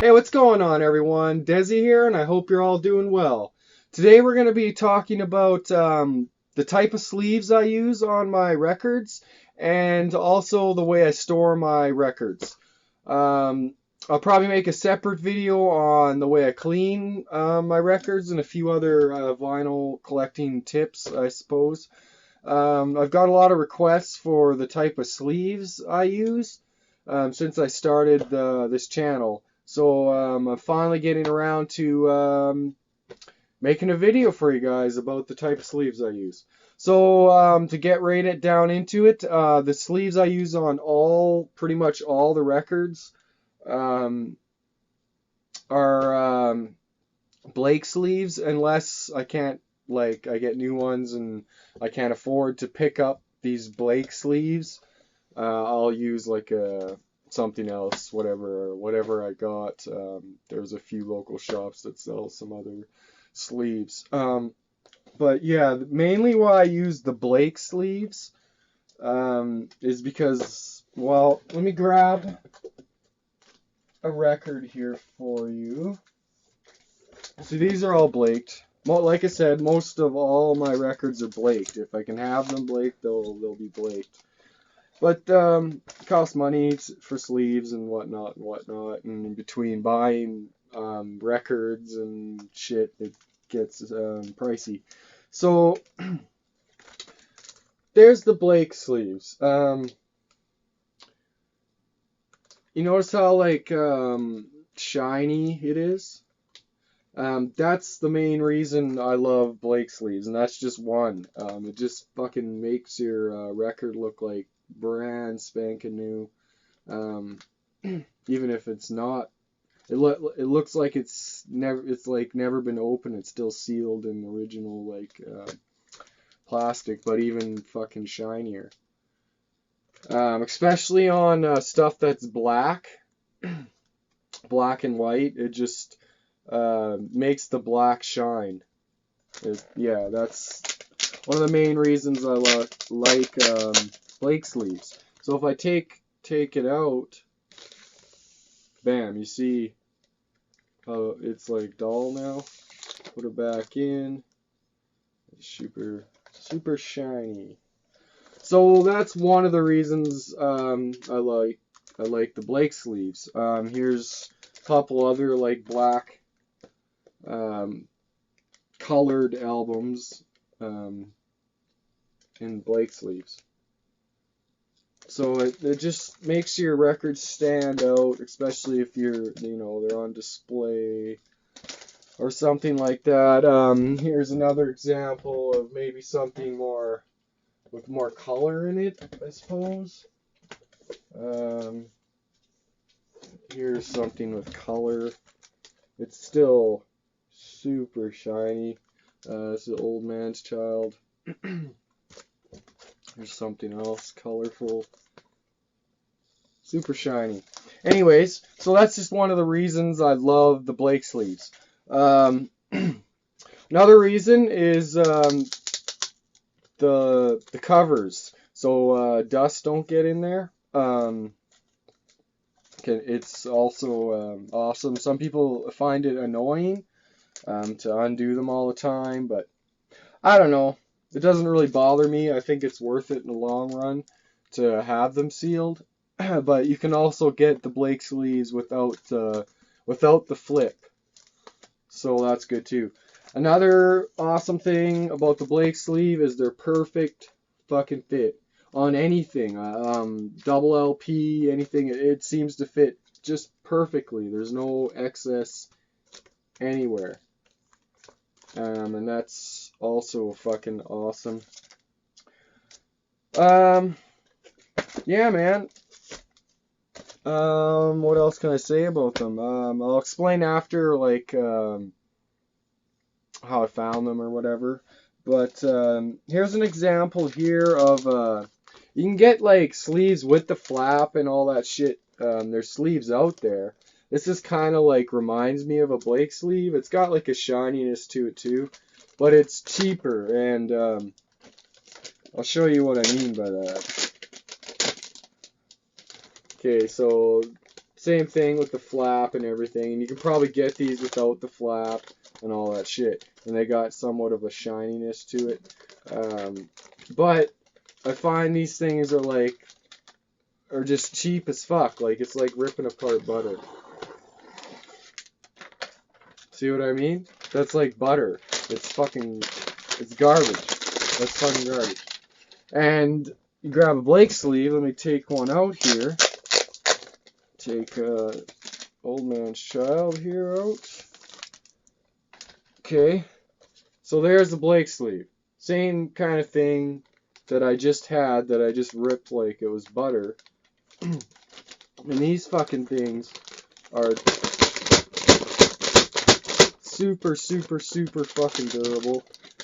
Hey, what's going on, everyone? Desi here, and I hope you're all doing well. Today we're going to be talking about the type of sleeves I use on my records and also the way I store my records. Um, I'll probably make a separate video on the way I clean my records and a few other vinyl collecting tips, I suppose. I've got a lot of requests for the type of sleeves I use since I started this channel. So I'm finally getting around to making a video for you guys about the type of sleeves I use. So to get right down into it, the sleeves I use on pretty much all the records um, are Blake sleeves, unless I get new ones and I can't afford to pick up these Blake sleeves. I'll use something else, whatever I got. There's a few local shops that sell some other sleeves. But yeah, mainly why I use the Blake sleeves is because, well, let me grab a record here for you. So these are all Blaked. Like I said, most of all my records are Blaked. If I can have them Blaked, they'll be Blaked. But it costs money for sleeves and whatnot. And in between buying records and shit, it gets pricey. So there's the Blake sleeves. You notice how shiny it is? That's the main reason I love Blake sleeves, and that's just one. It just fucking makes your record look like brand spanking new. Um, Even if it's not, it looks like it's like never been opened. It's still sealed in original plastic, but even fucking shinier. Especially on stuff that's black, black and white. It just makes the black shine. Yeah, that's one of the main reasons I like Blake sleeves. So if I take it out, bam, you see how it's like dull now. Put it back in. It's super shiny. So that's one of the reasons I like the Blake sleeves. Here's a couple other like black um, colored albums in Blake sleeves. So it just makes your records stand out, especially if they're on display or something like that. Here's another example of maybe something with more color in it, I suppose. Um, Here's something with color. It's still super shiny. This is Old Man's Child. Here's something else colorful. Super shiny. Anyways, so that's just one of the reasons I love the Blake sleeves. Another reason is the covers, so dust don't get in there. It's also awesome. Some people find it annoying to undo them all the time, but I don't know. It doesn't really bother me. I think it's worth it in the long run to have them sealed. But you can also get the Blake sleeves without the flip, so that's good too. Another awesome thing about the Blake sleeve is they're perfect fucking fit on anything. Double LP, anything. It seems to fit just perfectly. There's no excess anywhere. And that's also fucking awesome. Yeah, man. What else can I say about them? I'll explain after, how I found them or whatever. But here's an example here of you can get like sleeves with the flap and all that shit. There's sleeves out there. This is kind of like reminds me of a Blake sleeve. It's got like a shininess to it too, but it's cheaper, and I'll show you what I mean by that. Okay, so Same thing with the flap and everything. And you can probably get these without the flap and all that shit. And they got somewhat of a shininess to it. But I find these things are just cheap as fuck. Like, it's like ripping apart butter. See what I mean? That's like butter. It's garbage. That's fucking garbage. And you grab a Blake sleeve. Let me take one out here. Take Old Man's Child here out. Okay. So there's the Blake sleeve. Same kind of thing that I just had, that I just ripped like it was butter. And these fucking things are super, super, super fucking durable.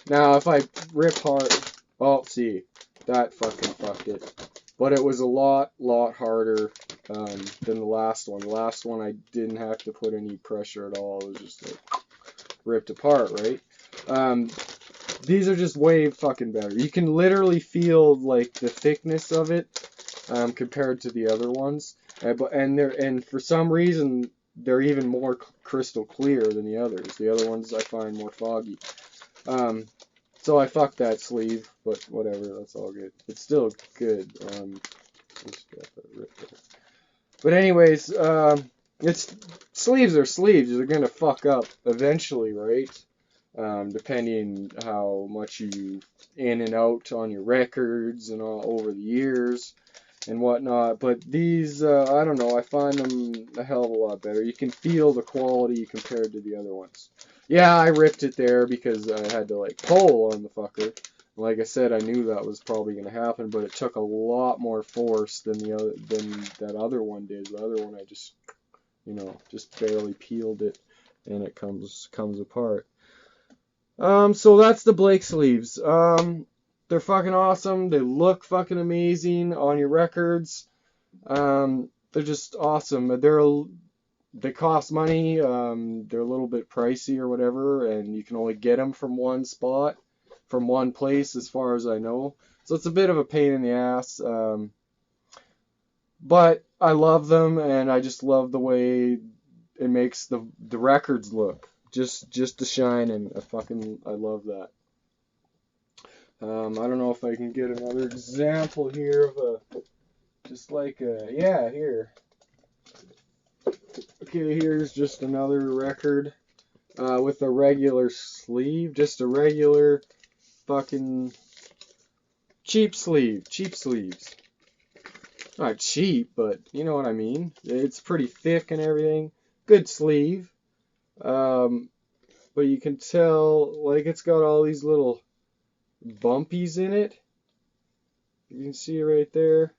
Now, if I rip hard, oh, see, that fucking fucked it. But it was a lot harder than the last one. The last one, I didn't have to put any pressure at all. It was just like ripped apart, right? These are just way fucking better. You can literally feel like the thickness of it compared to the other ones. And for some reason, they're even more crystal clear than the others. The other ones I find more foggy. So I fucked that sleeve, but whatever, that's all good. It's still good. But anyways, sleeves are sleeves. They're gonna fuck up eventually, right? Depending how much you in and out on your records and all over the years and whatnot. But these, I don't know, I find them a hell of a lot better. You can feel the quality compared to the other ones. Yeah, I ripped it there because I had to like pull on the fucker. Like I said, I knew that was probably going to happen, but it took a lot more force than that other one did. The other one I just, just barely peeled it and it comes apart. So that's the Blake sleeves. They're fucking awesome. They look fucking amazing on your records. They're just awesome. They cost money. They're a little bit pricey or whatever, and you can only get them from one spot, from one place, as far as I know. So it's a bit of a pain in the ass. But I love them, and I just love the way it makes the records look. Just the shine, and I love that. I don't know if I can get another example here of here. Okay, here's just another record with a regular sleeve, just a regular fucking cheap sleeves. Not cheap, but you know what I mean. It's pretty thick and everything. Good sleeve. But you can tell, like, it's got all these little bumpies in it. You can see right there.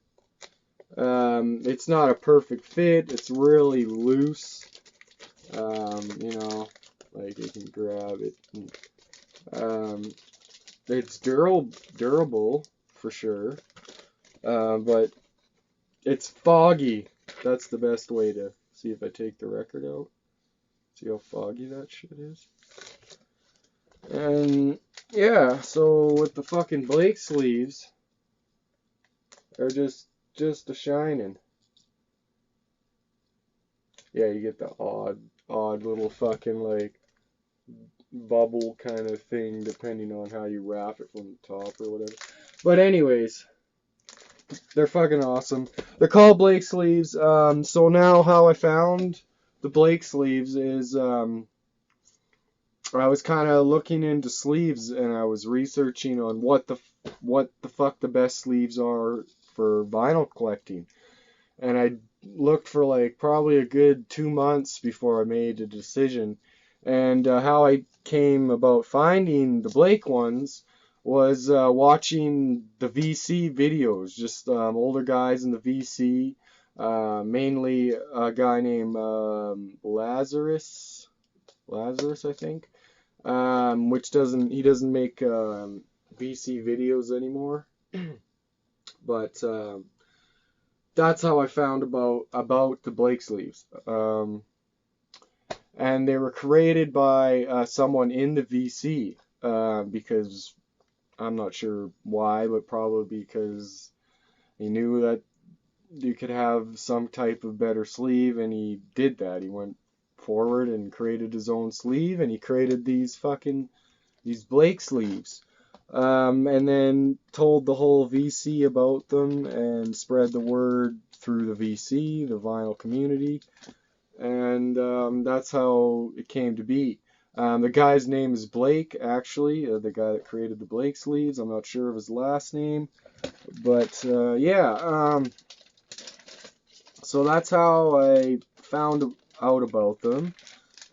It's not a perfect fit. It's really loose. Like you can grab it. It's durable for sure. But it's foggy. That's the best way to see. If I take the record out. See how foggy that shit is? And yeah, so with the fucking Blake sleeves, they're just a shining. Yeah, you get the odd little fucking like bubble kind of thing depending on how you wrap it from the top or whatever. But anyways, they're fucking awesome. They're called Blake sleeves. So now how I found the Blake sleeves is I was kind of looking into sleeves and I was researching on what the fuck the best sleeves are for vinyl collecting. And I looked for like probably a good 2 months before I made a decision. And how I came about finding the Blake ones was watching the VC videos, just older guys in the VC, mainly a guy named Lazarus, I think. Which he doesn't make VC videos anymore. But that's how I found about the Blake sleeves. And they were created by someone in the VC, because I'm not sure why, but probably because he knew that you could have some type of better sleeve, and he did that. He went forward and created his own sleeve, and he created these Blake sleeves. And then told the whole VC about them and spread the word through the VC, the vinyl community, and that's how it came to be. The guy's name is Blake, actually, the guy that created the Blake sleeves. I'm not sure of his last name, but yeah. So that's how I found out about them,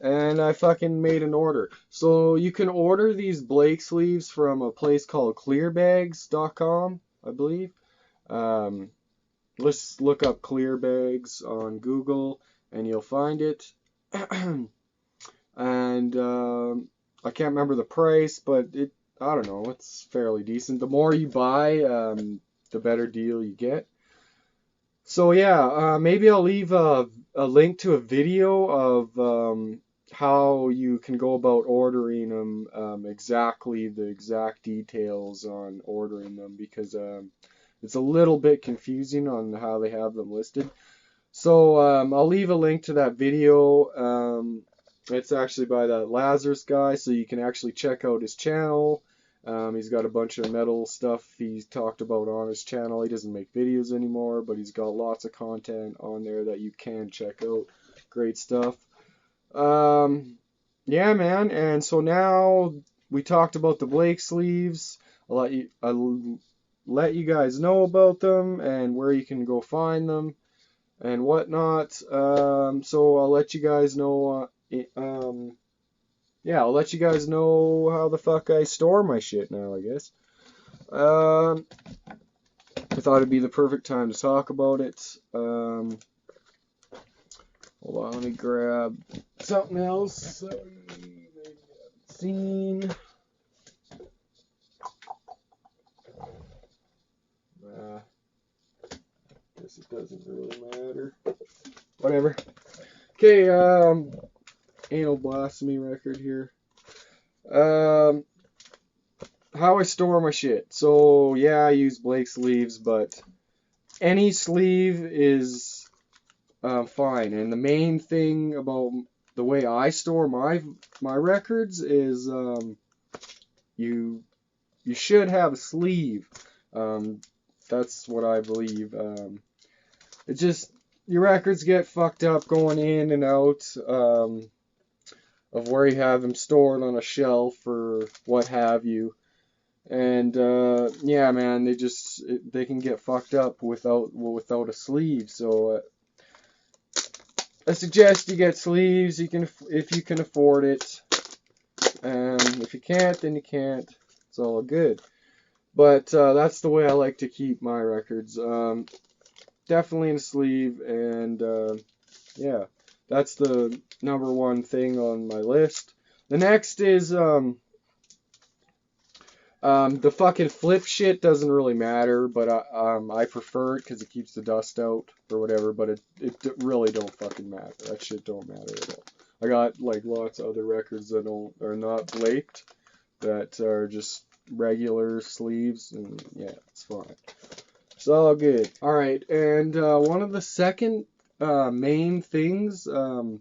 and I fucking made an order. So you can order these Blake sleeves from a place called clearbags.com, I believe. Um, let's look up Clearbags on Google and you'll find it. And I can't remember the price, but I don't know, it's fairly decent. The more you buy, the better deal you get. So yeah, maybe I'll leave a link to a video of how you can go about ordering them, exactly the exact details on ordering them, because it's a little bit confusing on how they have them listed. So I'll leave a link to that video. It's actually by that Lazarus guy, so you can actually check out his channel. He's got a bunch of metal stuff he's talked about on his channel. He doesn't make videos anymore, but he's got lots of content on there that you can check out. Great stuff. Yeah, man. And so now we talked about the Blake sleeves. I'll let you guys know about them and where you can go find them and whatnot. So I'll let you guys know. Yeah, I'll let you guys know how the fuck I store my shit now, I guess. I thought it'd be the perfect time to talk about it. Hold on, let me grab something else that we maybe haven't seen. Guess it doesn't really matter. Whatever. Okay, Anal Blasphemy record here. How I store my shit. So yeah, I use Blake sleeves, but any sleeve is fine. And the main thing about the way I store my records is you should have a sleeve. That's what I believe. It just, your records get fucked up going in and out of where you have them stored on a shelf or what have you. And yeah, man, they can get fucked up without a sleeve. So I suggest you get sleeves. If you can afford it. If you can't, then you can't. It's all good. But that's the way I like to keep my records. Definitely in a sleeve, and yeah, that's the number one thing on my list. The next is the fucking flip shit doesn't really matter, but I prefer it because it keeps the dust out or whatever. But it really don't fucking matter. That shit don't matter at all. I got like lots of other records that are not flaked, that are just regular sleeves, and yeah, it's fine. It's all good. All right, and one of the second main things that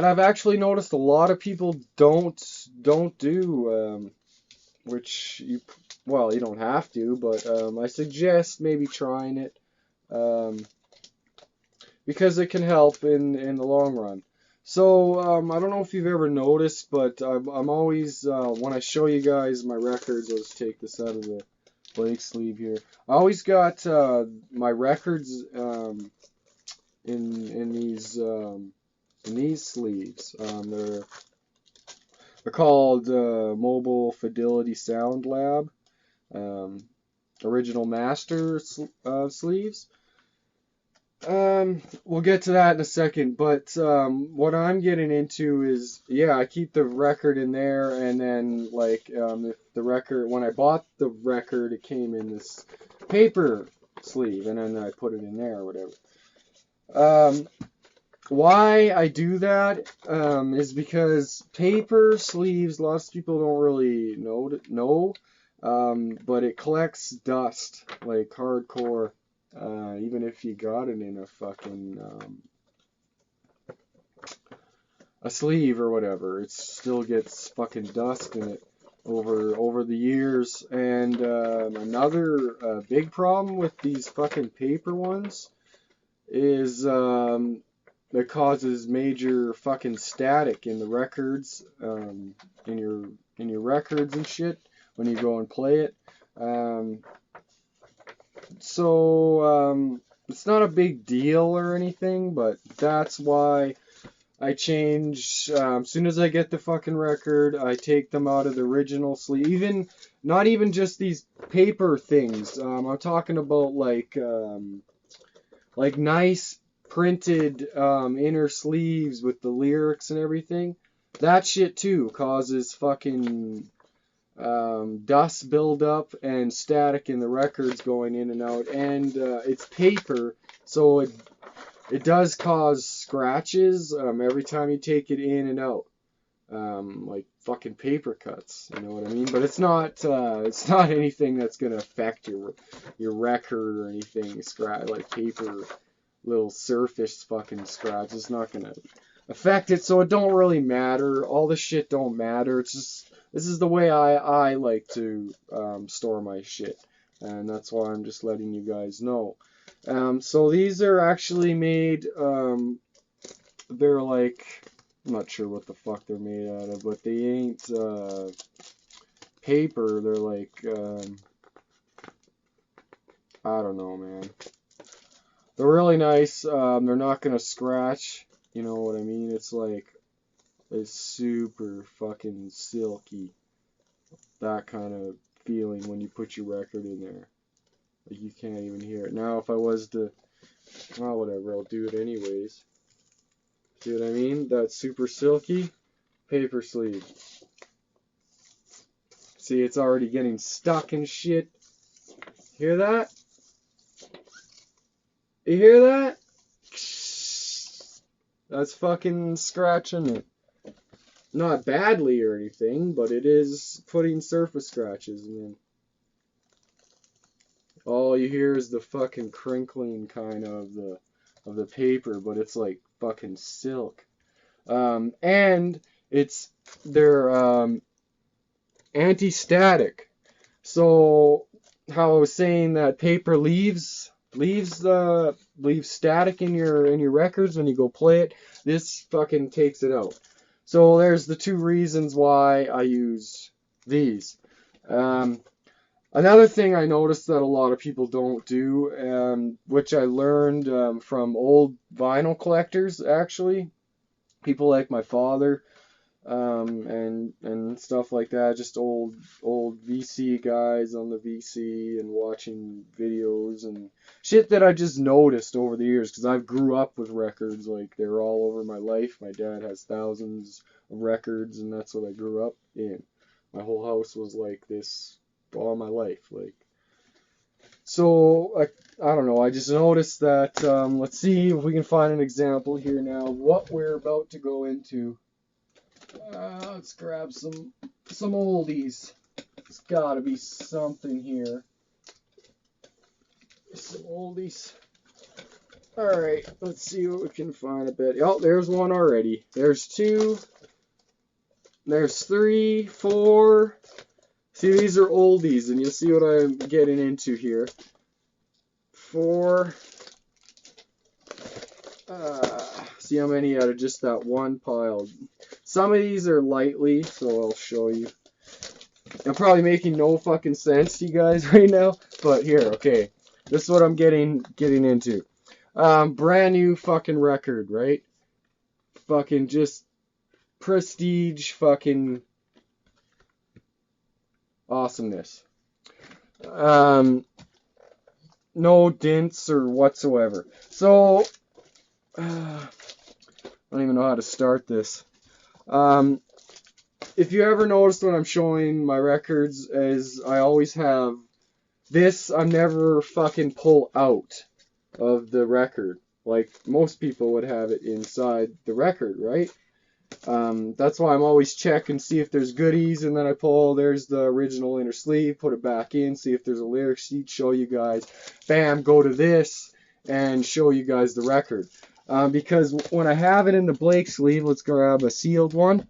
I've actually noticed a lot of people don't do, which you don't have to, but I suggest maybe trying it, because it can help in the long run. So I don't know if you've ever noticed, but I'm always when I show you guys my records, I'll just take this out of the Blake sleeve here. I always got my records in these sleeves. They're called Mobile Fidelity Sound Lab Original Master sleeves. We'll get to that in a second, but what I'm getting into is, yeah, I keep the record in there, and then like if the record, when I bought the record, it came in this paper sleeve, and then I put it in there or whatever. Why I do that is because paper sleeves, lots of people don't really know, but it collects dust like hardcore. Even if you got it in a fucking a sleeve or whatever, it still gets fucking dust in it over the years. And another big problem with these fucking paper ones is that causes major fucking static in the records, in your records and shit when you go and play it. So it's not a big deal or anything, but that's why I change. As soon as I get the fucking record, I take them out of the original sleeve. Not even just these paper things. I'm talking about like nice printed inner sleeves with the lyrics and everything. That shit too causes fucking dust buildup and static in the records going in and out. And it's paper, so it does cause scratches every time you take it in and out, like fucking paper cuts. You know what I mean? But it's not anything that's gonna affect your record or anything. Scratch like paper, little surface fucking scratch. It's not gonna affect it, so it don't really matter. All this shit don't matter. It's just this is the way I like to store my shit, and that's why I'm just letting you guys know. So these are actually made, they're like, I'm not sure what the fuck they're made out of, but they ain't paper. They're like, I don't know, man. They're really nice. They're not gonna scratch. You know what I mean? It's like, it's super fucking silky. That kind of feeling when you put your record in there. Like you can't even hear it. Now if I was to, well, whatever, I'll do it anyways. See what I mean? That super silky paper sleeve. See, it's already getting stuck and shit. Hear that? You hear that? That's fucking scratching it. Not badly or anything, but it is putting surface scratches, and then all you hear is the fucking crinkling kind of the paper, but it's like fucking silk. And they're anti-static. So how I was saying that paper leaves static in your records when you go play it. This fucking takes it out. So there's the two reasons why I use these. Another thing I noticed that a lot of people don't do, which I learned from old vinyl collectors, actually, people like my father, and stuff like that, just old VC guys on the VC and watching videos and shit that I just noticed over the years, because I grew up with records. Like, they were all over my life. My dad has thousands of records, and that's what I grew up in. My whole house was like this all my life. Like, so I don't know, I just noticed that. Let's see if we can find an example here now of what we're about to go into. Let's grab some oldies. There's gotta be something here. Some oldies. Alright, let's see what we can find a bit. Oh, there's one already. There's two. There's 3, 4. See, these are oldies, and you'll see what I'm getting into here. 4. See how many out of just that one pile. Some of these are lightly, so I'll show you. I'm probably making no fucking sense to you guys right now, but here, okay. This is what I'm getting into. Brand new fucking record, right? Fucking just prestige fucking awesomeness. No dents or whatsoever. So, I don't even know how to start this. If you ever noticed when I'm showing my records, is I always have this. I never fucking pull out of the record like most people would have it inside the record, right? That's why I'm always checking, see if there's goodies, and then I pull, there's the original inner sleeve, put it back in, see if there's a lyric sheet, show you guys, bam, go to this, and show you guys the record. Because when I have it in the Blake sleeve, let's grab a sealed one,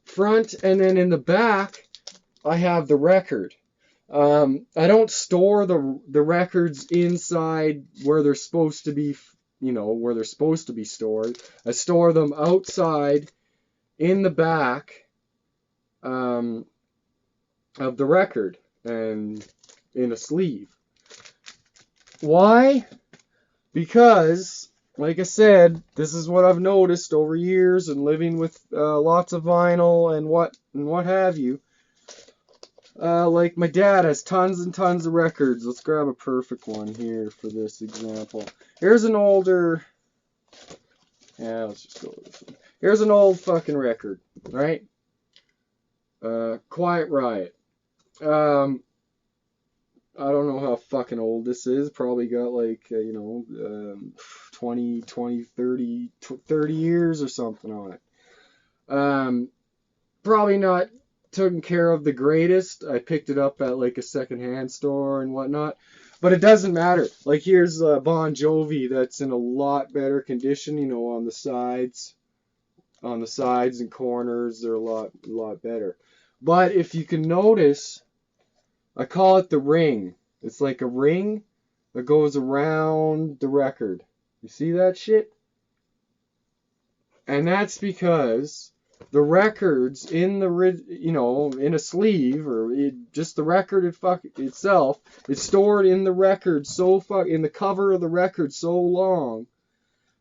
front, and then in the back, I have the record. I don't store the records inside where they're supposed to be, where they're supposed to be stored. I store them outside in the back of the record and in a sleeve. Why? Because, like I said, this is what I've noticed over years and living with lots of vinyl and what have you. Like my dad has tons and tons of records. Let's grab a perfect one here for this example. Here's an older, yeah, let's just go with this one. Here's an old fucking record, right? Quiet Riot. I don't know how fucking old this is. Probably got like, 20, 30 years or something on it. Probably not taken care of the greatest. I picked it up at like a secondhand store and whatnot. But it doesn't matter. Like here's Bon Jovi that's in a lot better condition, on the sides. On the sides and corners, they're a lot better. But if you can notice, I call it the ring. It's like a ring that goes around the record. You see that shit? And that's because the records in the in a sleeve or just the record itself, it's stored in the record in the cover of the record so long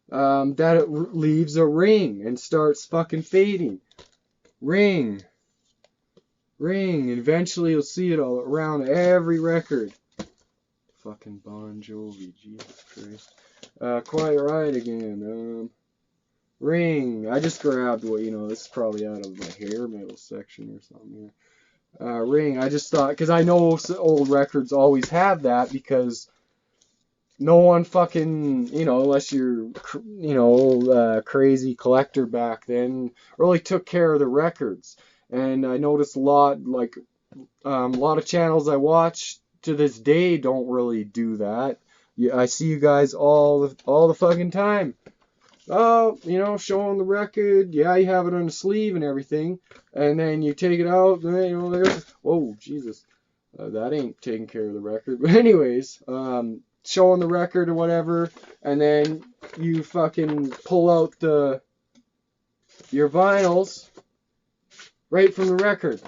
that it leaves a ring and starts fucking fading. Ring. And eventually you'll see it all around every record. Fucking Bon Jovi, Jesus Christ. Quiet Riot again. Ring. I just grabbed this is probably out of my hair metal section or something here. Ring. I just thought, because I know old records always have that, because no one fucking, unless you're, crazy collector back then, really took care of the records. And I noticed a lot of channels I watch to this day don't really do that. I see you guys all the fucking time. Oh, showing the record. Yeah, you have it on the sleeve and everything. And then you take it out, and there's, whoa, Jesus. That ain't taking care of the record. But anyways, showing the record or whatever, and then you fucking pull out your vinyls right from the record.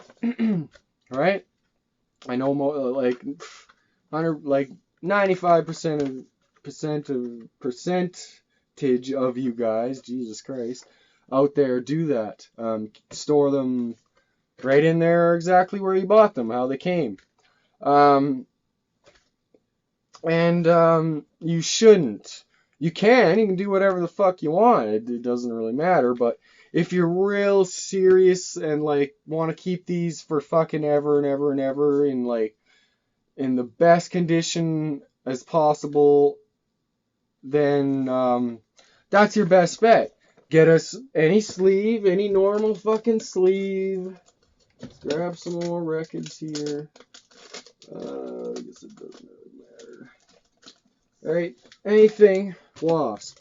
Right? I know like 95% percentage of you guys, Jesus Christ, out there do that. Store them right in there exactly where you bought them, how they came. You shouldn't. You can do whatever the fuck you want. It doesn't really matter, but if you're real serious and want to keep these for fucking ever and ever and ever in the best condition as possible, then that's your best bet. Get us any sleeve, any normal fucking sleeve. Let's grab some more records here. I guess it doesn't really matter. Alright, anything, Wasp.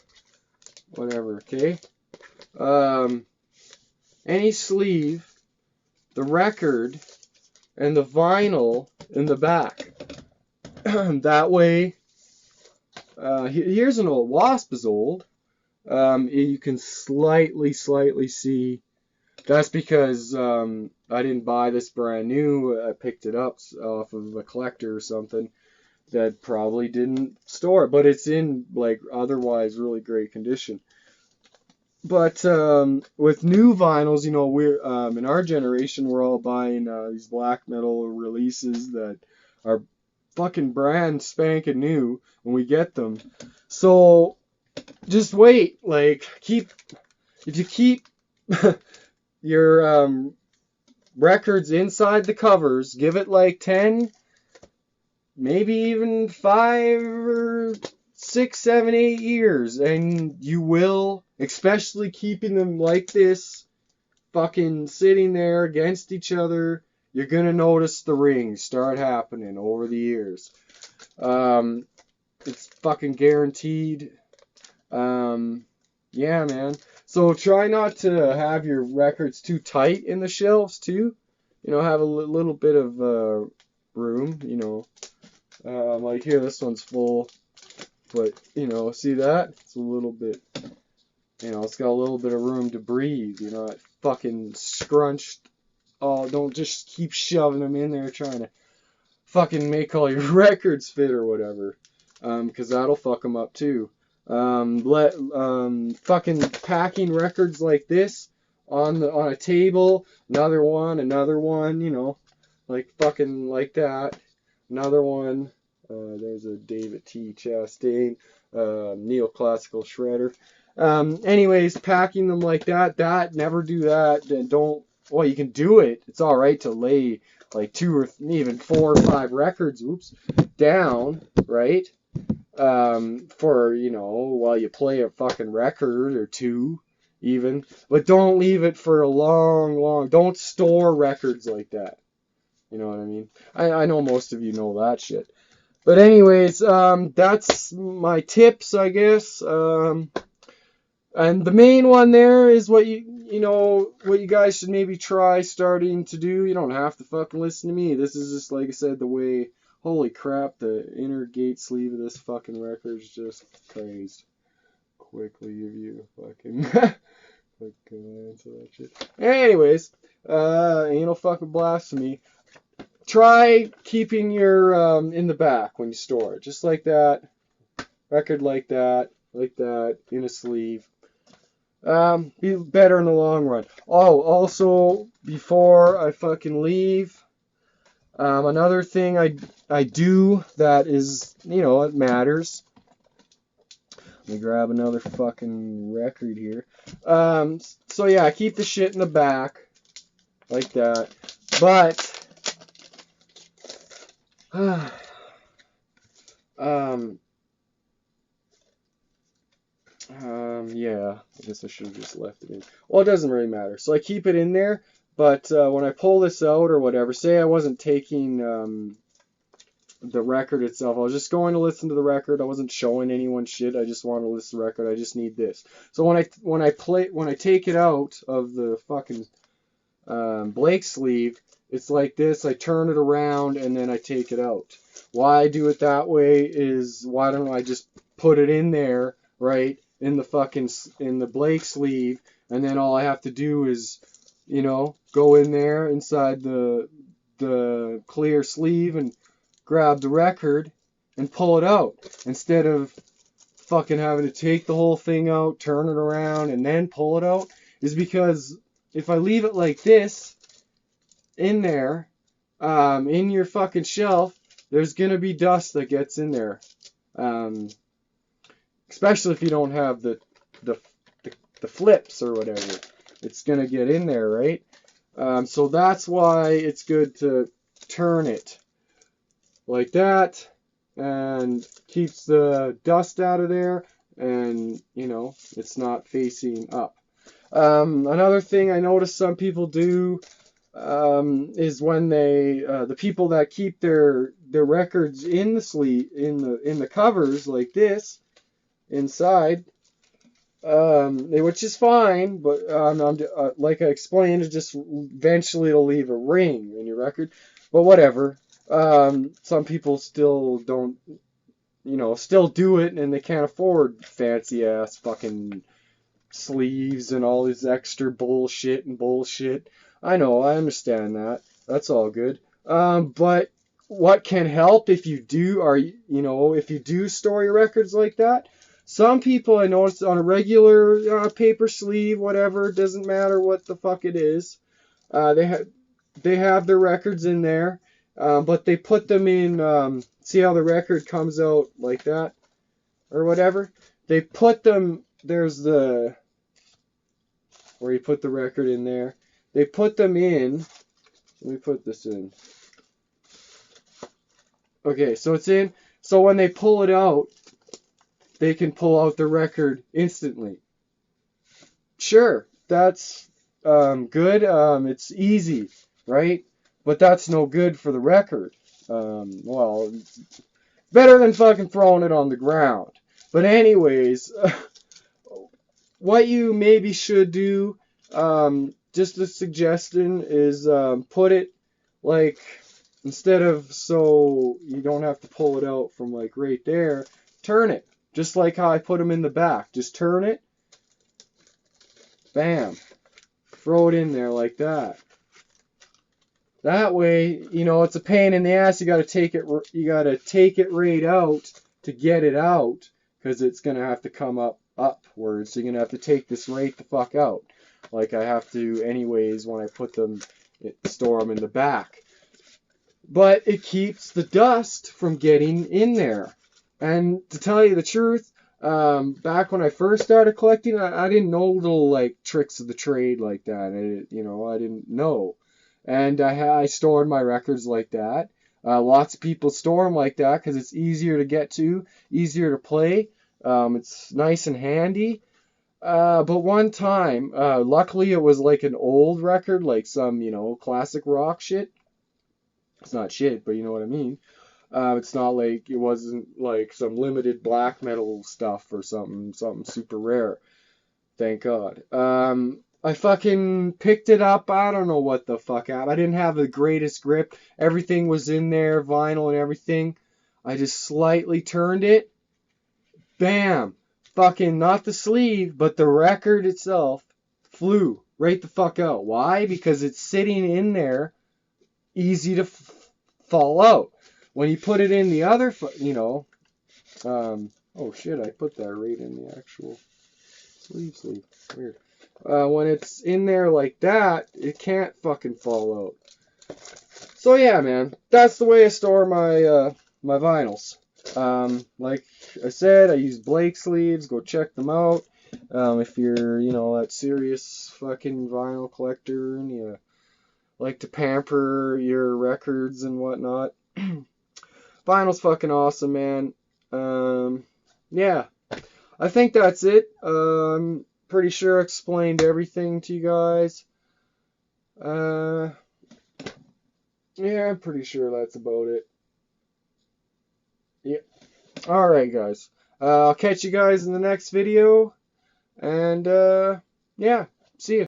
Whatever, okay? Any sleeve, the record, and the vinyl in the back. That way, here's an old, Wasp is old. You can slightly see. That's because I didn't buy this brand new. I picked it up off of a collector or something that probably didn't store it, but it's in otherwise really great condition. But with new vinyls, we're in our generation, we're all buying these black metal releases that are fucking brand spanking new when we get them. So just wait. If you keep your records inside the covers, give it 10, maybe even 5 or 6, 7, 8 years, and you will, especially keeping them like this, fucking sitting there against each other, you're gonna notice the rings start happening over the years. It's fucking guaranteed. Yeah, man. So try not to have your records too tight in the shelves too. Have a little bit of room. Like here, this one's full, but see that? It's a little bit. It's got a little bit of room to breathe. It fucking scrunched. Oh, don't just keep shoving them in there trying to fucking make all your records fit or whatever. 'Cause that'll fuck them up too. Fucking packing records like this on a table, another one, like fucking like that, another one. There's a David T. Chastain, neoclassical shredder. Anyways, packing them like that, never do that. Don't. Well, you can do it. It's all right to lay like 2 or even 4 or 5 records, down, right? For, while you play a fucking record or 2 even, but don't leave it for a long, don't store records like that. You know what I mean? I know most of you know that shit. But anyways, that's my tips, I guess. And the main one there is what what you guys should maybe try starting to do. You don't have to fucking listen to me. This is just, like I said, the way. Holy crap, the inner gate sleeve of this fucking record is just crazed. Quickly review fucking answer that shit. Anyways, anal fucking blasphemy. Try keeping your in the back when you store it. Just like that. Record like that, in a sleeve. Be better in the long run. Oh, also, before I fucking leave, another thing I do that is, it matters. Let me grab another fucking record here. So yeah, I keep the shit in the back, like that. But, yeah, I guess I should have just left it in. Well, it doesn't really matter. So I keep it in there, but when I pull this out or whatever, say I wasn't taking the record itself, I was just going to listen to the record. I wasn't showing anyone shit. I just want to listen to the record. I just need this. So when I take it out of the fucking Blake sleeve, it's like this. I turn it around and then I take it out. Why I do it that way is, why don't I just put it in there, right, in the Blake sleeve, and then all I have to do is, go in there inside the clear sleeve and grab the record and pull it out, instead of fucking having to take the whole thing out, turn it around, and then pull it out. Is because if I leave it like this in there, in your fucking shelf, there's gonna be dust that gets in there, especially if you don't have the flips or whatever. It's gonna get in there, right? So that's why it's good to turn it like that, and keeps the dust out of there, and it's not facing up. Another thing I noticed some people do is when they the people that keep their records in the sleeve, in the covers like this inside, which is fine, but like I explained, it just eventually it'll leave a ring in your record, but whatever. Some people still don't, still do it, and they can't afford fancy ass fucking sleeves and all this extra bullshit. I know, I understand that. That's all good. But what can help if you do store your records like that? Some people I noticed on a regular paper sleeve, whatever, doesn't matter what the fuck it is. They have their records in there, but they put them in. See how the record comes out like that, or whatever. They put them. There's the where you put the record in there. They put them in. Let me put this in. Okay, so it's in. So when they pull it out, they can pull out the record instantly. Sure, that's good. It's easy, right? But that's no good for the record. Well, it's better than fucking throwing it on the ground. But anyways, what you maybe should do, just a suggestion, is put it like, instead of so you don't have to pull it out from like right there, turn it. Just like how I put them in the back. Just turn it. Bam. Throw it in there like that. That way, you know, it's a pain in the ass. You gotta take it right out to get it out, because it's gonna have to come upwards. So you're gonna have to take this right the fuck out, like I have to anyways when I put them, store them in the back. But it keeps the dust from getting in there. And to tell you the truth, back when I first started collecting, I didn't know little like tricks of the trade like that. I didn't know. And I stored my records like that. Lots of people store them like that because it's easier to get to, easier to play. It's nice and handy. But one time, luckily it was like an old record, like some, classic rock shit. It's not shit, but you know what I mean. It's not like, it wasn't like some limited black metal stuff or something super rare. Thank God. I fucking picked it up. I don't know what the fuck happened. I didn't have the greatest grip. Everything was in there, vinyl and everything. I just slightly turned it. Bam! Fucking not the sleeve, but the record itself flew right the fuck out. Why? Because it's sitting in there, easy to fall out. When you put it in the other, oh shit, I put that right in the actual sleeve. Weird. When it's in there like that, it can't fucking fall out. So yeah, man, that's the way I store my vinyls. Like I said, I use Blake sleeves. Go check them out. If you're, that serious fucking vinyl collector and you like to pamper your records and whatnot. Vinyl's fucking awesome, man. Yeah, I think that's it. I'm pretty sure I explained everything to you guys. Yeah, I'm pretty sure that's about it. Yeah. Alright, guys. I'll catch you guys in the next video. And, yeah. See ya.